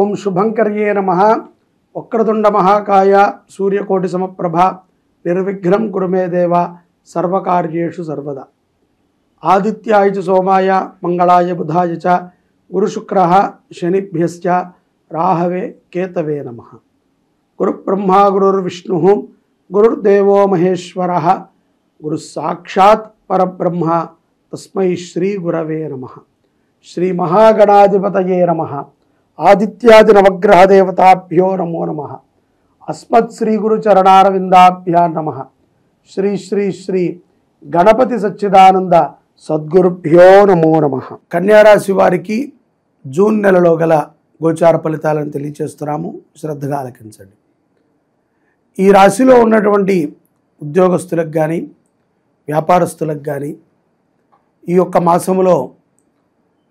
ఓం శుభంకర్యే నమః. వక్రతుండ మహాకాయ సూర్యకోటి సమప్రభ నిర్విఘ్నం కురు మే దేవ సర్వకార్యేషు సర్వదా. ఆదిత్యాయ చ సోమాయ మంగళాయ బుధాయ చ గురుశుక్రః శనిభ్యశ్చ రాహవే కేతవే నమః. గురుబ్రహ్మా గురుర్విష్ణుః గురుర్దేవో మహేశ్వరః గురు సాక్షాత్ పరబ్రహ్మ తస్మై శ్రీ గురవే నమః. శ్రీ మహాగణాధిపతయే నమః. ఆదిత్యాది నవగ్రహ దేవతాభ్యో నమో నమః. అస్మత్ శ్రీ గురు చరణారవిందాభ్యా నమః. శ్రీ శ్రీ శ్రీ గణపతి సచ్చిదానంద సద్గురుభ్యో నమో నమః. కన్యారాశి వారికి జూన్ నెలలో గల గోచార ఫలితాలను తెలియచేస్తున్నాము, శ్రద్ధగా ఆలకించండి. ఈ రాశిలో ఉన్నటువంటి ఉద్యోగస్తులకు కానీ వ్యాపారస్తులకు కానీ ఈ యొక్క మాసములో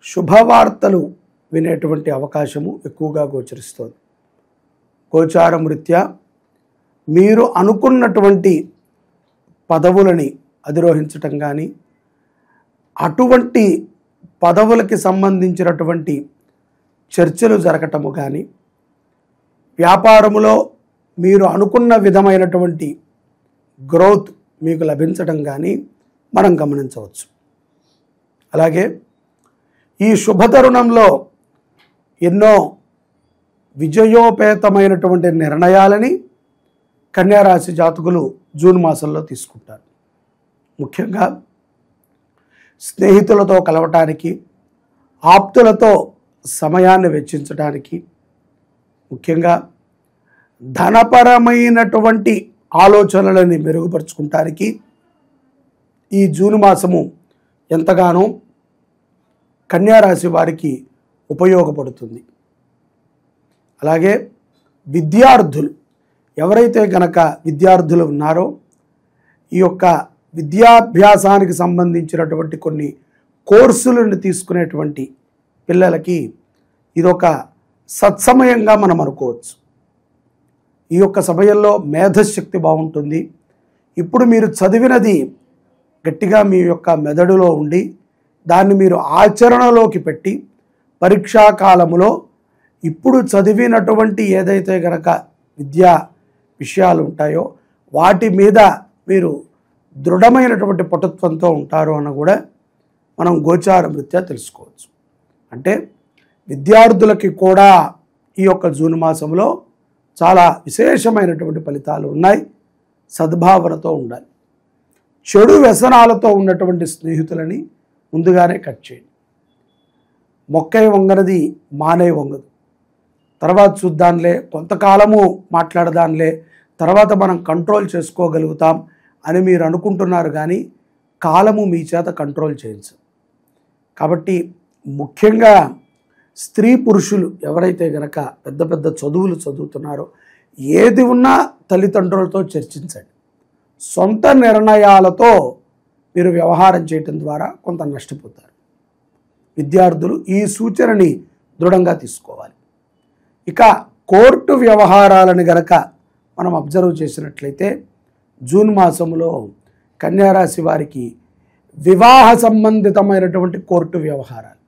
శుభవార్తలు వినేటువంటి అవకాశము ఎక్కువగా గోచరిస్తోంది. గోచారం రీత్యా మీరు అనుకున్నటువంటి పదవులని అధిరోహించటం కానీ, అటువంటి పదవులకి సంబంధించినటువంటి చర్చలు జరగటము కానీ, వ్యాపారములో మీరు అనుకున్న విధమైనటువంటి గ్రోత్ మీకు లభించడం కానీ మనం గమనించవచ్చు. అలాగే ఈ శుభతరుణంలో ఎన్నో విజయోపేతమైనటువంటి నిర్ణయాలని కన్యారాశి జాతకులు జూన్ మాసంలో తీసుకుంటారు. ముఖ్యంగా స్నేహితులతో కలవటానికి, ఆప్తులతో సమయాన్ని వెచ్చించడానికి, ముఖ్యంగా ధనపరమైనటువంటి ఆలోచనలని మెరుగుపరుచుకుంటానికి ఈ జూన్ మాసము ఎంతగానో కన్యారాశి వారికి ఉపయోగపడుతుంది. అలాగే విద్యార్థులు ఎవరైతే గనక విద్యార్థులు ఉన్నారో ఈ యొక్క విద్యాభ్యాసానికి సంబంధించినటువంటి కొన్ని కోర్సులను తీసుకునేటువంటి పిల్లలకి ఇదొక సత్సమయంగా మనం అనుకోవచ్చు. ఈ యొక్క సమయంలో మేధశక్తి బాగుంటుంది. ఇప్పుడు మీరు చదివినది గట్టిగా మీ యొక్క మెదడులో ఉండి దాన్ని మీరు ఆచరణలోకి పెట్టి పరీక్షా కాలములో ఇప్పుడు చదివినటువంటి ఏదైతే గనక విద్యా విషయాలు ఉంటాయో వాటి మీద మీరు దృఢమైనటువంటి పటుత్వంతో ఉంటారు అని కూడా మనం గోచారం రీత్యా తెలుసుకోవచ్చు. అంటే విద్యార్థులకి కూడా ఈ యొక్క జూన్ మాసంలో చాలా విశేషమైనటువంటి ఫలితాలు ఉన్నాయి. సద్భావనతో ఉండాలి. చెడు వ్యసనాలతో ఉన్నటువంటి స్నేహితులని ముందుగానే కట్ చేయండి. మొక్కై వంగనది మానై వంగదు. తర్వాత చూద్దాంలే, కొంతకాలము మాట్లాడదాంలే, తర్వాత మనం కంట్రోల్ చేసుకోగలుగుతాం అని మీరు అనుకుంటున్నారు, కానీ కాలము మీ చేత కంట్రోల్ చేయించదు. కాబట్టి ముఖ్యంగా స్త్రీ పురుషులు ఎవరైతే గనక పెద్ద పెద్ద చదువులు చదువుతున్నారో ఏది ఉన్నా తల్లిదండ్రులతో చర్చించండి. సొంత నిర్ణయాలతో మీరు వ్యవహారం చేయటం ద్వారా కొంత నష్టపోతారు. విద్యార్థులు ఈ సూచనని దృఢంగా తీసుకోవాలి. ఇక కోర్టు వ్యవహారాలను గనక మనం అబ్జర్వ్ చేసినట్లయితే జూన్ మాసంలో కన్యారాశి వారికి వివాహ సంబంధితమైనటువంటి కోర్టు వ్యవహారాలు,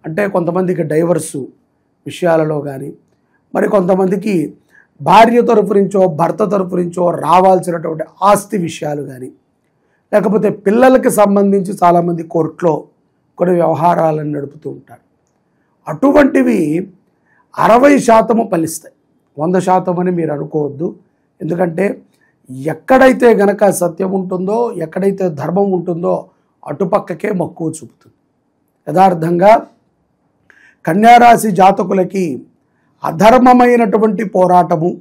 అంటే కొంతమందికి డైవర్సు విషయాలలో కానీ, మరి కొంతమందికి భార్య తరపు నుంచో భర్త తరపు నుంచో రావాల్సినటువంటి ఆస్తి విషయాలు కానీ, లేకపోతే పిల్లలకి సంబంధించి చాలామంది కోర్టులో కొన్ని వ్యవహారాలను నడుపుతూ ఉంటారు. అటువంటివి 60% ఫలిస్తాయి, 100% అని మీరు అనుకోవద్దు. ఎందుకంటే ఎక్కడైతే గనక సత్యం ఉంటుందో, ఎక్కడైతే ధర్మం ఉంటుందో అటుపక్కకే మక్కువ చూపుతుంది. యథార్థంగా కన్యారాశి జాతకులకి అధర్మమైనటువంటి పోరాటము,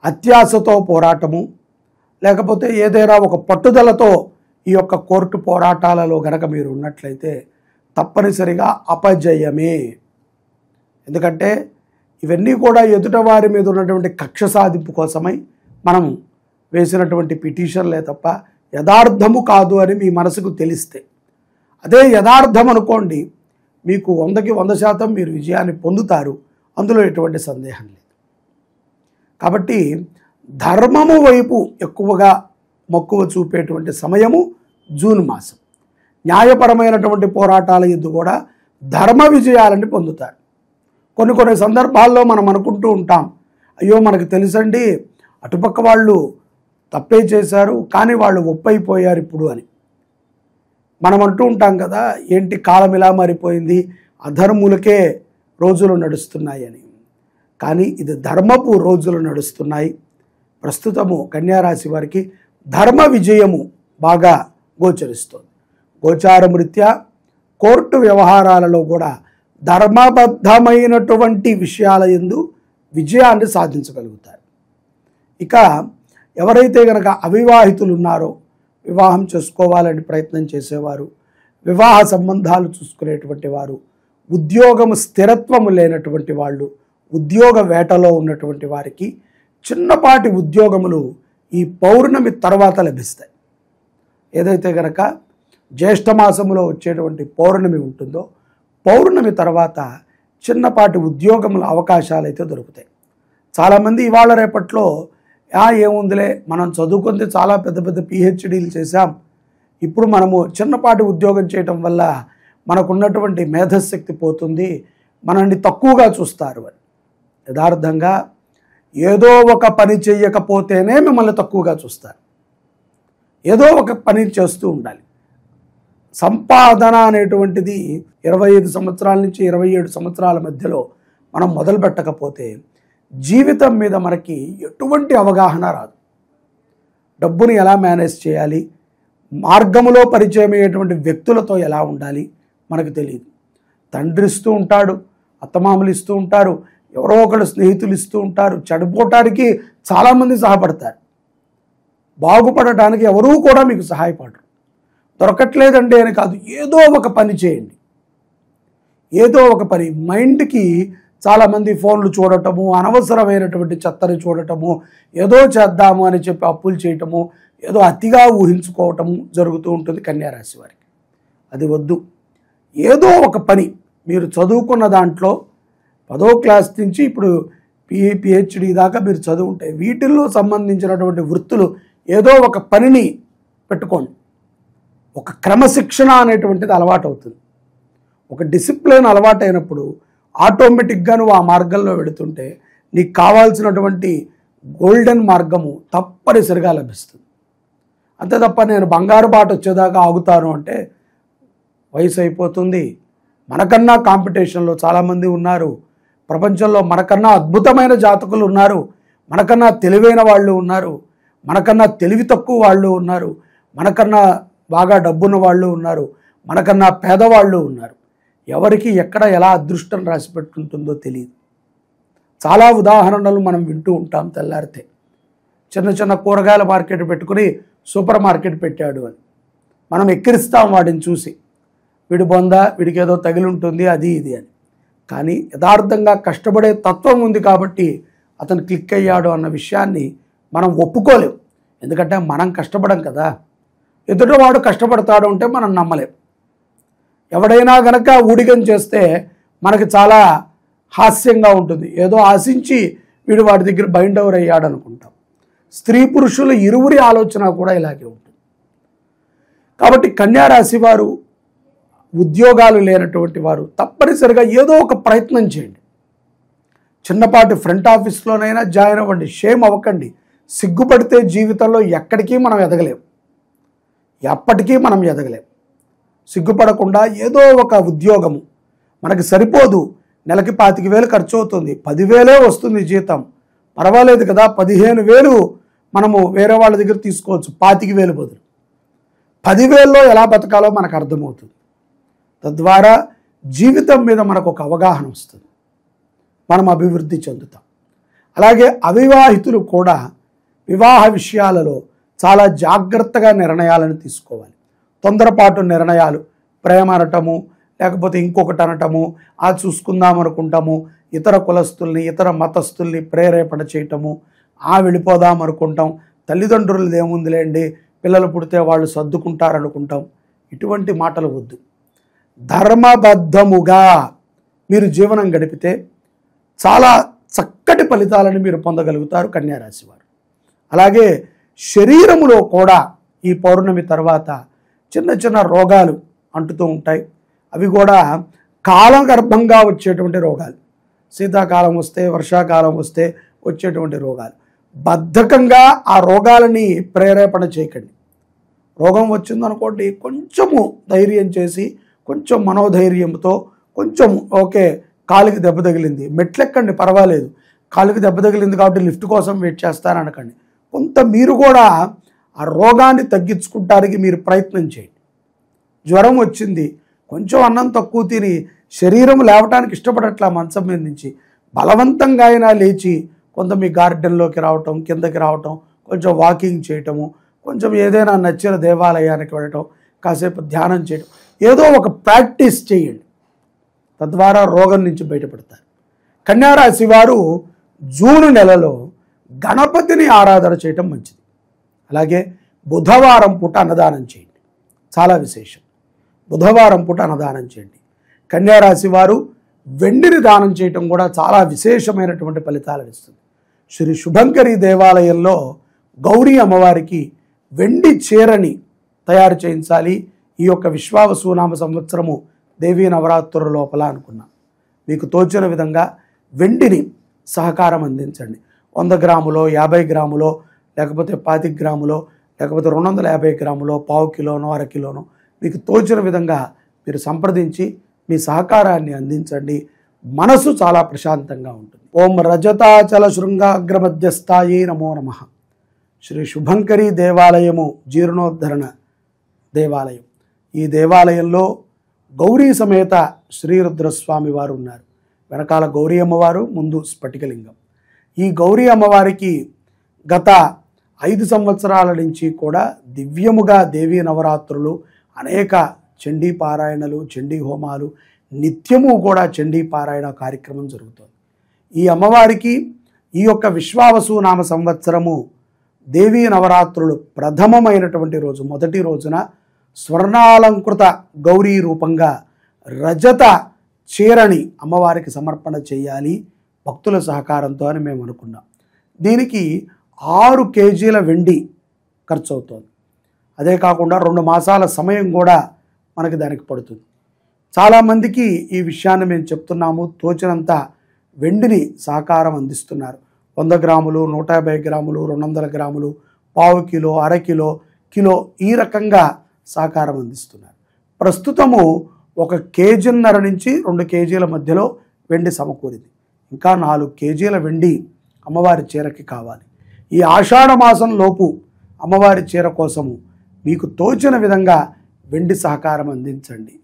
అత్యాశతో పోరాటము, లేకపోతే ఏదైనా ఒక పట్టుదలతో ఈ యొక్క కోర్టు పోరాటాలలో గనక మీరు ఉన్నట్లయితే తప్పనిసరిగా అపజయమే. ఎందుకంటే ఇవన్నీ కూడా ఎదుటవారి మీద ఉన్నటువంటి కక్ష సాధింపు కోసమై మనం వేసినటువంటి పిటిషన్లే తప్ప యథార్థము కాదు అని మీ మనసుకు తెలిస్తే, అదే యథార్థం అనుకోండి, మీకు 100కి 100% మీరు విజయాన్ని పొందుతారు. అందులో ఎటువంటి సందేహం లేదు. కాబట్టి ధర్మము వైపు ఎక్కువగా మక్కువ చూపేటువంటి సమయము జూన్ మాసం. న్యాయపరమైనటువంటి పోరాటాల యందు కూడా ధర్మ విజయాలని పొందుతారు. కొన్ని కొన్ని సందర్భాల్లో మనం అనుకుంటూ ఉంటాం, అయ్యో మనకు తెలుసండి అటుపక్క వాళ్ళు తప్పే చేశారు కానీ వాళ్ళు ఒప్పైపోయారు ఇప్పుడు అని మనం అంటూ ఉంటాం కదా. ఏంటి కాలం ఇలా మారిపోయింది, అధర్ములకే రోజులు నడుస్తున్నాయి అని. కానీ ఇది ధర్మపు రోజులు నడుస్తున్నాయి. ప్రస్తుతము కన్యారాశి వారికి ధర్మ విజయము బాగా గోచరిస్తుంది. గోచారం రీత్యా కోర్టు వ్యవహారాలలో కూడా ధర్మబద్ధమైనటువంటి విషయాల యందు విజయాన్ని సాధించగలుగుతారు. ఇక ఎవరైతే గనక అవివాహితులు ఉన్నారో, వివాహం చేసుకోవాలని ప్రయత్నం చేసేవారు, వివాహ సంబంధాలు చూసుకునేటువంటి వారు, ఉద్యోగము స్థిరత్వము లేనటువంటి వాళ్ళు, ఉద్యోగ వేటలో ఉన్నటువంటి వారికి చిన్నపాటి ఉద్యోగములు ఈ పౌర్ణమి తర్వాత లభిస్తాయి. ఏదైతే గనక జ్యేష్ఠమాసములో వచ్చేటువంటి పౌర్ణమి ఉంటుందో, పౌర్ణమి తర్వాత చిన్నపాటి ఉద్యోగముల అవకాశాలు అయితే దొరుకుతాయి. చాలామంది ఇవాళ రేపట్లో ఏముందిలే మనం చదువుకుంది చాలా పెద్ద పెద్ద పిహెచ్డీలు చేశాం, ఇప్పుడు మనము చిన్నపాటి ఉద్యోగం చేయటం వల్ల మనకున్నటువంటి మేధశక్తి పోతుంది, మనల్ని తక్కువగా చూస్తారు అని. యథార్థంగా ఏదో ఒక పని చేయకపోతేనే మిమ్మల్ని తక్కువగా చూస్తారు. ఏదో ఒక పని చేస్తూ ఉండాలి. సంపాదన అనేటువంటిది 25 సంవత్సరాల నుంచి 27 సంవత్సరాల మధ్యలో మనం మొదలు పెట్టకపోతే జీవితం మీద మనకి ఎటువంటి అవగాహన రాదు. డబ్బుని ఎలా మేనేజ్ చేయాలి, మార్గములో పరిచయం అయ్యేటువంటి వ్యక్తులతో ఎలా ఉండాలి మనకు తెలియదు. తండ్రి ఇస్తూ ఉంటాడు, అత్తమామలు ఇస్తూ ఉంటారు, ఎవరో ఒకరు స్నేహితులు ఇస్తూ ఉంటారు. చెడిపోవటానికి చాలామంది సహాయపడతారు, బాగుపడటానికి ఎవరూ కూడా మీకు సహాయపడరు. దొరకట్లేదండి అని కాదు, ఏదో ఒక పని చేయండి. ఏదో ఒక పని. మైండ్కి చాలామంది ఫోన్లు చూడటము, అనవసరమైనటువంటి చెత్తని చూడటము, ఏదో చేద్దాము అని చెప్పి అప్పులు చేయటము, ఏదో అతిగా ఊహించుకోవటము జరుగుతూ ఉంటుంది కన్యారాశి వారికి. అది వద్దు. ఏదో ఒక పని మీరు చదువుకున్న దాంట్లో 10వ క్లాస్ నుంచి ఇప్పుడు పిహెచ్డి దాకా మీరు చదువుంటే వీటిల్లో సంబంధించినటువంటి వృత్తులు ఏదో ఒక పనిని పెట్టుకోండి. ఒక క్రమశిక్షణ అనేటువంటిది అలవాటు అవుతుంది. ఒక డిసిప్లిన్ అలవాటు అయినప్పుడు ఆటోమేటిక్గా నువ్వు ఆ మార్గంలో వెళుతుంటే నీకు కావాల్సినటువంటి గోల్డెన్ మార్గము తప్పనిసరిగా లభిస్తుంది. అంతే తప్ప నేను బంగారు బాట వచ్చేదాకా ఆగుతాను అంటే వయసు అయిపోతుంది. మనకన్నా కాంపిటీషన్లో చాలామంది ఉన్నారు. ప్రపంచంలో మనకన్నా అద్భుతమైన జాతకులు ఉన్నారు, మనకన్నా తెలివైన వాళ్ళు ఉన్నారు, మనకన్నా తెలివి తక్కువ వాళ్ళు ఉన్నారు, మనకన్నా బాగా డబ్బున్న వాళ్ళు ఉన్నారు, మనకన్నా పేదవాళ్ళు ఉన్నారు. ఎవరికి ఎక్కడ ఎలా అదృష్టం రాసి పెట్టుంటుందో తెలియదు. చాలా ఉదాహరణలు మనం వింటూ ఉంటాం. తెల్లారితే చిన్న చిన్న కూరగాయల మార్కెట్ పెట్టుకుని సూపర్ మార్కెట్ పెట్టాడు అని మనం ఎక్కిరిస్తాం వాడిని చూసి, వీడి బొంద, వీడికి ఏదో తగిలి ఉంటుంది అది ఇది అని. కానీ యథార్థంగా కష్టపడే తత్వం ఉంది కాబట్టి అతను క్లిక్ అయ్యాడు అన్న విషయాన్ని మనం ఒప్పుకోలేం. ఎందుకంటే మనం కష్టపడం కదా. ఎదుటివాడు కష్టపడతాడు అంటే మనం నమ్మలేం. ఎవడైనా గనక ఊడిగం చేస్తే మనకి చాలా హాస్యంగా ఉంటుంది. ఏదో ఆశించి వీడు వాడి దగ్గర బైండ్ ఓవర్ అయ్యాడు అనుకుంటాం. స్త్రీ పురుషుల ఇరువురి ఆలోచన కూడా ఇలాగే ఉంటుంది. కాబట్టి కన్యారాశి వారు, ఉద్యోగాలు లేనటువంటి వారు తప్పనిసరిగా ఏదో ఒక ప్రయత్నం చేయండి. చిన్నపాటి ఫ్రంట్ ఆఫీస్లోనైనా జాయిన్ అవ్వండి. షేమ్ అవ్వకండి. సిగ్గుపడితే జీవితంలో ఎక్కడికి మనం ఎదగలేం, ఎప్పటికీ మనం ఎదగలేం. సిగ్గుపడకుండా ఏదో ఒక ఉద్యోగము మనకి సరిపోదు. నెలకి 25,000 ఖర్చు అవుతుంది, 10,000 వస్తుంది జీతం, పర్వాలేదు కదా. 15,000 మనము వేరే వాళ్ళ దగ్గర తీసుకోవచ్చు 25,000 బదులు. 10,000లో ఎలా బతకాలో మనకు అర్థమవుతుంది. తద్వారా జీవితం మీద మనకు ఒక అవగాహన వస్తుంది, మనం అభివృద్ధి చెందుతాం. అలాగే అవివాహితులు కూడా వివాహ విషయాలలో చాలా జాగ్రత్తగా నిర్ణయాలను తీసుకోవాలి. తొందరపాటు నిర్ణయాలు, ప్రేమ అనటము, లేకపోతే ఇంకొకటి అనటము, ఆ చూసుకుందాం అనుకుంటాము, ఇతర కులస్తుల్ని, ఇతర మతస్థుల్ని ప్రేరేపణ చేయటము, వెళ్ళిపోదాం అనుకుంటాం, తల్లిదండ్రులది ఏముందిలేండి, పిల్లలు పుడితే వాళ్ళు సర్దుకుంటారనుకుంటాం. ఇటువంటి మాటలు వద్దు. ధర్మబద్ధముగా మీరు జీవనం గడిపితే చాలా చక్కటి ఫలితాలను మీరు పొందగలుగుతారు కన్యారాశి వారు. అలాగే శరీరములో కూడా ఈ పౌర్ణమి తర్వాత చిన్న చిన్న రోగాలు అంటుతూ ఉంటాయి. అవి కూడా కాలగర్భంగా వచ్చేటువంటి రోగాలు. శీతాకాలం వస్తే, వర్షాకాలం వస్తే వచ్చేటువంటి రోగాలు. బద్ధకంగా ఆ రోగాలని ప్రేరేపణ చేయకండి. రోగం వచ్చిందనుకోండి, కొంచెము ధైర్యం చేసి, కొంచెం మనోధైర్యంతో, కొంచెం ఓకే కాలుకి దెబ్బ తగిలింది, మెట్లెక్కండి పర్వాలేదు, కాలుకి దెబ్బ తగిలింది కాబట్టి లిఫ్ట్ కోసం వెయిట్ చేస్తారనకండి. కొంత మీరు కూడా ఆ రోగాన్ని తగ్గించుకుంటానికి మీరు ప్రయత్నం చేయండి. జ్వరం వచ్చింది, కొంచెం అన్నం తక్కువ తిని శరీరం లేవటానికి ఇష్టపడట్లా మంచం మీద నుంచి, బలవంతంగా అయినా లేచి కొంత మీ గార్డెన్లోకి రావటం, కిందకి రావటం, కొంచెం వాకింగ్ చేయటము, కొంచెం ఏదైనా నచ్చిన దేవాలయానికి వెళ్ళటం, కాసేపు ధ్యానం చేయటం, ఏదో ఒక ప్రాక్టీస్ చేయండి. తద్వారా రోగం నుంచి బయటపడతారు. కన్యారాశి వారు జూన్ నెలలో గణపతిని ఆరాధన చేయటం మంచిది. అలాగే బుధవారం పూట అన్నదానం చేయండి, చాలా విశేషం. బుధవారం పూట అన్నదానం చేయండి. కన్యారాశి వారు వెండిని దానం చేయటం కూడా చాలా విశేషమైనటువంటి ఫలితాలను ఇస్తుంది. శ్రీ శుభంకరి దేవాలయంలో గౌరీ అమ్మవారికి వెండి చీరని తయారు చేయించాలి ఈ యొక్క విశ్వావసునామ సంవత్సరము దేవీ నవరాత్రుల లోపల అనుకున్నాం. మీకు తోచిన విధంగా వెండిని సహకారం అందించండి. 100 గ్రాములో, 50 గ్రాములో, లేకపోతే 25 గ్రాములో, లేకపోతే 250 గ్రాములో, పావు కిలోనో, అర కిలోనో, మీకు తోచిన విధంగా మీరు సంప్రదించి మీ సహకారాన్ని అందించండి. మనసు చాలా ప్రశాంతంగా ఉంటుంది. ఓం రజతాచల శృంగాగ్రమధ్యస్థాయే నమో నమః. శ్రీ శుభంకరి దేవాలయము జీర్ణోద్ధరణ దేవాలయం. ఈ దేవాలయంలో గౌరీ సమేత శ్రీరుద్రస్వామి వారు ఉన్నారు. వెనకాల గౌరీ అమ్మవారు, ముందు స్ఫటికలింగం. ఈ గౌరీ అమ్మవారికి గత 5 సంవత్సరాల నుంచి కూడా దివ్యముగా దేవీ నవరాత్రులు, అనేక చండీ పారాయణలు, చండీ హోమాలు, నిత్యము కూడా చండీ పారాయణ కార్యక్రమం జరుగుతుంది. ఈ అమ్మవారికి ఈ యొక్క విశ్వావసునామ సంవత్సరము దేవీ నవరాత్రులు ప్రథమమైనటువంటి రోజు, మొదటి రోజున స్వర్ణాలంకృత గౌరీ రూపంగా రజత చీరని అమ్మవారికి సమర్పణ చేయాలి భక్తుల సహకారంతో అని మేము అనుకున్నాం. దీనికి 6 కేజీల వెండి ఖర్చు అవుతుంది. అదే కాకుండా 2 మాసాల సమయం కూడా మనకి దానికి పడుతుంది. చాలామందికి ఈ విషయాన్ని మేము చెప్తున్నాము. తోచినంత వెండిని సహకారం అందిస్తున్నారు. 100 గ్రాములు, 150 గ్రాములు, 200 గ్రాములు, పావు కిలో, అర కిలో, కిలో, ఈ రకంగా సహకారం అందిస్తున్నారు. ప్రస్తుతము 1 కేజీన్నర నుంచి 2 కేజీల మధ్యలో వెండి సమకూరింది. ఇంకా 4 కేజీల వెండి అమ్మవారి చీరకి కావాలి. ఈ ఆషాఢ మాసం లోపు అమ్మవారి చీర కోసము మీకు తోచిన విధంగా వెండి సహకారం అందించండి.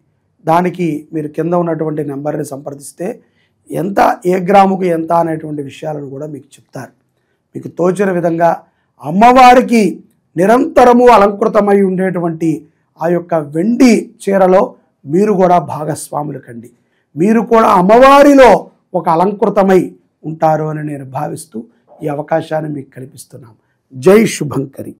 దానికి మీరు కింద ఉన్నటువంటి నెంబర్ని సంప్రదిస్తే ఎంత, ఏ గ్రాముకు ఎంత అనేటువంటి విషయాలను కూడా మీకు చెప్తారు. మీకు తోచిన విధంగా అమ్మవారికి నిరంతరము అలంకృతమై ఉండేటువంటి ఆ యొక్క వెండి చీరలో మీరు కూడా భాగస్వాములు కండి. మీరు కూడా అమ్మవారిలో ఒక అలంకృతమై ఉంటారు అని నేను భావిస్తూ ఈ అవకాశాన్ని మీకు కల్పిస్తున్నాను. జై శుభంకరి.